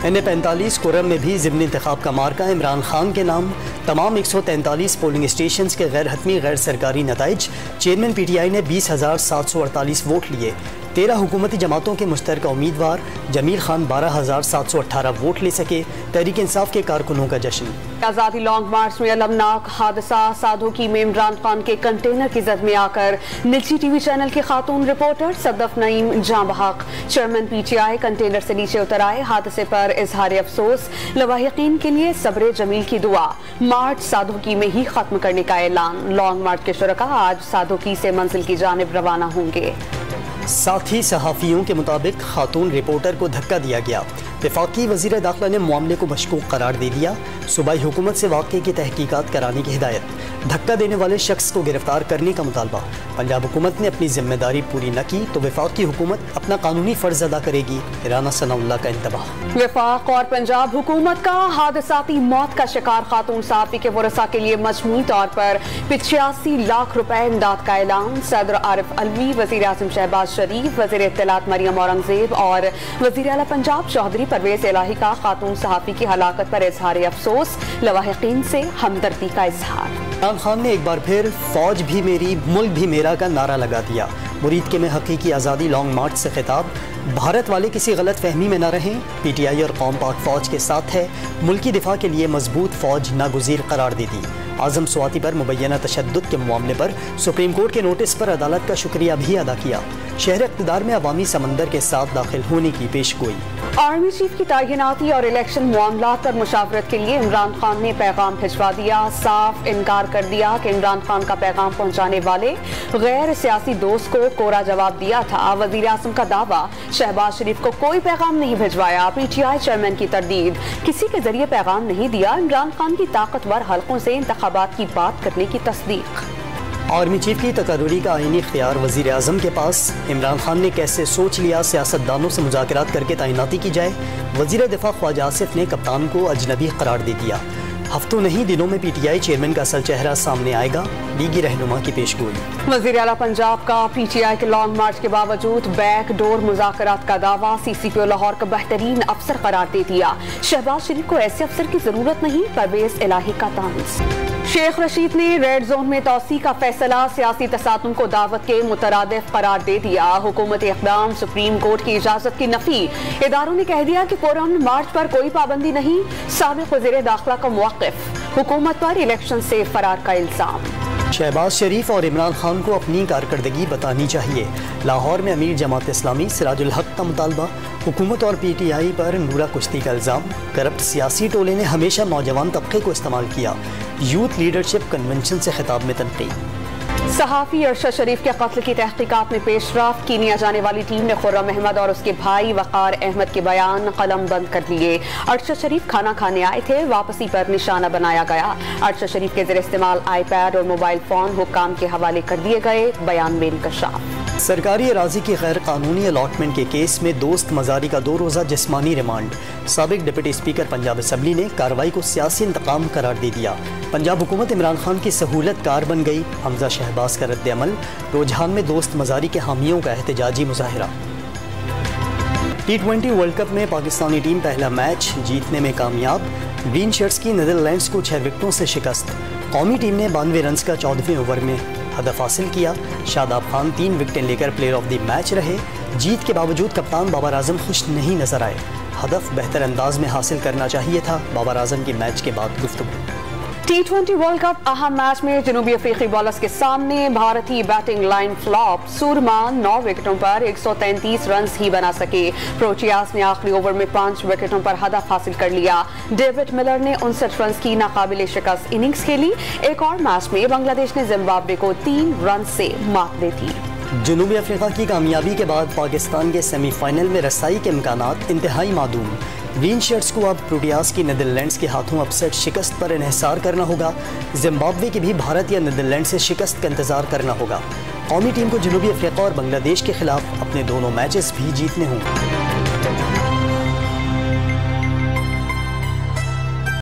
N45 Kurram में भी ज़िमनी इंतखाब का मार्का इमरान खान के नाम। तमाम 143 पोलिंग स्टेशन के गैर हतमी गैर सरकारी नताइज। चेयरमैन PTI ने 20,748 वोट लिए। 13 हुकूमती जमातों के मुश्तरका उम्मीदवार। जमील खान 12,718 वोट ले सके। तहरीक इंसाफ के कारकुनों का जश्न। आज़ादी लॉन्ग मार्च में अलमनाक हादसा। साधोकी में इमरान खान के कंटेनर की जद में आकर निजी TV चैनल की खातून रिपोर्टर सदफ नईम जाँ बहक। चेयरमैन PTI कंटेनर से नीचे उतर आए। हादसे पर इजहार अफसोस। लवाहिकीन के लिए सब्र जमील की दुआ। मार्च साधोकी में ही खत्म करने का ऐलान। लॉन्ग मार्च के शुरका आज साधोकी से मंजिल की जानिब रवाना होंगे। साथी सहाफ़ियों के मुताबिक खातून रिपोर्टर को धक्का दिया गया। वफाकी वज़ीर दाखिला ने मामले को मशकूक करार दे दिया। सूबाई हुकूमत से वाक़े की तहकीकात कराने की हिदायत। धक्का देने वाले शख्स को गिरफ्तार करने का मुतालबा। पंजाब हुकूमत ने अपनी जिम्मेदारी पूरी न की तो वफाकी हुकूमत अपना कानूनी फ़र्ज अदा करेगी। राना सनाउल्लाह का इंतबाह। वफाक और पंजाब हुकूमत का हादसाती मौत का शिकार खातून सहाफ़ी के वरसा के लिए मजमूई तौर पर 85 लाख रुपए इमदाद का ऐलान। सदर आरिफ अलवी, वज़ीर आज़म शहबाज शरीफ, वज़ीर इत्तलात मरियम औरंगज़ेब और वज़ीर आला पंजाब चौधरी परवेज़ इलाही का खातून सहाफ़ी की हलाकत पर इजहार अफसोस। लवाहिकीन से हमदर्दी का इजहार। इमरान खान ने एक बार फिर फौज भी मेरी मुल्क भी मेरा का नारा लगा दिया। मुरीद के में हकीकी आज़ादी लॉन्ग मार्च से खिताब। भारत वाले किसी गलत फहमी में न रहें। PTI और कौम पाक फौज के साथ है। मुल्की दिफा के लिए मजबूत फौज नागुज़ीर करार दे दी। आज़म स्वाति पर मुबैना तशद्दुद के मामले पर सुप्रीम कोर्ट के नोटिस पर अदालत का शुक्रिया भी अदा किया। शहर इक़्तिदार में अवामी समंदर के साथ दाखिल होने की पेशगोई। आर्मी चीफ की तैनाती और इलेक्शन मामलात पर मुशावरत के लिए इमरान खान ने पैगाम भिजवा दिया। साफ इनकार कर दिया कि इमरान खान का पैगाम पहुंचाने वाले गैर सियासी दोस्त को कोरा जवाब दिया था। वज़ीर आज़म का दावा, शहबाज शरीफ को कोई पैगाम नहीं भिजवाया। PTI चेयरमैन की तरदीद, किसी के जरिए पैगाम नहीं दिया। इमरान खान की ताकतवर हलकों से इंतखाबात की बात करने की तस्दीक। आर्मी चीफ की तकर्रुरी का आईनी इख्तियार वज़ीर आज़म के पास। इमरान खान ने कैसे सोच लिया सियासतदानों से मुज़ाकरात करके तैनाती की जाए। वज़ीर दिफा ख्वाजा आसिफ ने कप्तान को अजनबी करार दे दिया। हफ्तों नहीं दिनों में PTI चेयरमैन का असल चेहरा सामने आएगा। लीगी रहनुमा की पेशगोई। वज़ीर आला पंजाब का PTI के लॉन्ग मार्च के बावजूद बैक डोर मुज़ाकरात का दावा। CCPO लाहौर का बेहतरीन अफसर करार दे दिया। शहबाज शरीफ को ऐसे अफसर की जरूरत नहीं। परवेज़ इलाही का तांस। शेख रशीद ने रेड जोन में तोसी का फैसला सियासी तसादुम को दावत के मुतरादिफ करार दे दिया। हुकूमती इक़दाम, सुप्रीम कोर्ट की इजाजत की नफी। इदारों ने कह दिया कि पुरअमन मार्च पर कोई पाबंदी नहीं। साबिक़ वज़ीर दाखिला का मुवक्किफ। हुकूमत पर इलेक्शन से फरार का इल्जाम। शहबाज शरीफ और इमरान खान को अपनी कारकर्दगी बतानी चाहिए। लाहौर में अमीर जमात इस्लामी सिराजुल हक का मुतालबा। हुकूमत और PTI पर नूरा कुश्ती का इल्ज़ाम। करप्ट सियासी टोले ने हमेशा नौजवान तबके को इस्तेमाल किया। यूथ लीडरशिप कन्वेंशन से खिताब में तनकीद। सहाफ़ी अरशद शरीफ के कत्ल की तहकीकात में पेशरफ। कीनिया जाने वाली टीम ने खुर्रम अहमद और उसके भाई वक़ार अहमद के बयान कलम बंद कर लिए। अरशद शरीफ खाना खाने आए थे, वापसी पर निशाना बनाया गया। अरशद शरीफ के ज़ेर इस्तेमाल iPad और मोबाइल फ़ोन हुक्काम के हवाले कर दिए गए। बयान में इंकशाफ। सरकारी अराजी की गैर कानूनी अलॉटमेंट के केस में दोस्त मजारी का 2 रोज़ा जिस्मानी रिमांड। साबिक डिप्टी स्पीकर पंजाब असम्बली ने कार्रवाई को सियासी इंतकाम करार दे दिया। पंजाब हुकूमत इमरान खान की सहूलत कार बन गई। हमजा शहबाज का रद्द अमल। रुझान में दोस्त मजारी के हामियों का एहतजाजी मुजाहिरा। T20 वर्ल्ड कप में पाकिस्तानी टीम पहला मैच जीतने में कामयाब। ग्रीन शर्ट्स की नीदरलैंड्स को 6 विकेटों से शिकस्त। कौमी टीम ने 92 रन का 14वें ओवर में हदफ हासिल किया। शादाब खान 3 विकेटें लेकर प्लेयर ऑफ द मैच रहे। जीत के बावजूद कप्तान बाबर आजम खुश नहीं नजर आए। हदफ बेहतर अंदाज में हासिल करना चाहिए था। बाबर आजम की मैच के बाद गुफ्तगू। T20 वर्ल्ड कप अहम मैच में जनूबी अफ्रीकी बॉलर्स के सामने भारतीय बैटिंग लाइन फ्लॉप। सूरमा 9 विकेटों पर 133 रन ही बना सके। प्रोटियास ने आखिरी ओवर में 5 विकेटों पर हदफ हासिल कर लिया। डेविड मिलर ने 59 रन की नाकाबिले शिकस्त इनिंग्स खेली। एक और मैच में बांग्लादेश ने जिम्बाब्वे को 3 रन से मात दे दी। जनूबी अफ्रीका की कामयाबी के बाद पाकिस्तान के सेमीफाइनल में रसाई के इम्कानात इंतहाई मादूम। ग्रीन शर्ट्स को अब प्रोटियास की नीदरलैंड्स के हाथों अपसेट शिकस्त पर इन्हिसार करना होगा। जिम्बाब्वे की भी भारत या नीदरलैंड से शिकस्त का इंतजार करना होगा। कौमी टीम को जनूबी अफ्रीका और बांग्लादेश के खिलाफ अपने दोनों मैचेस भी जीतने होंगे।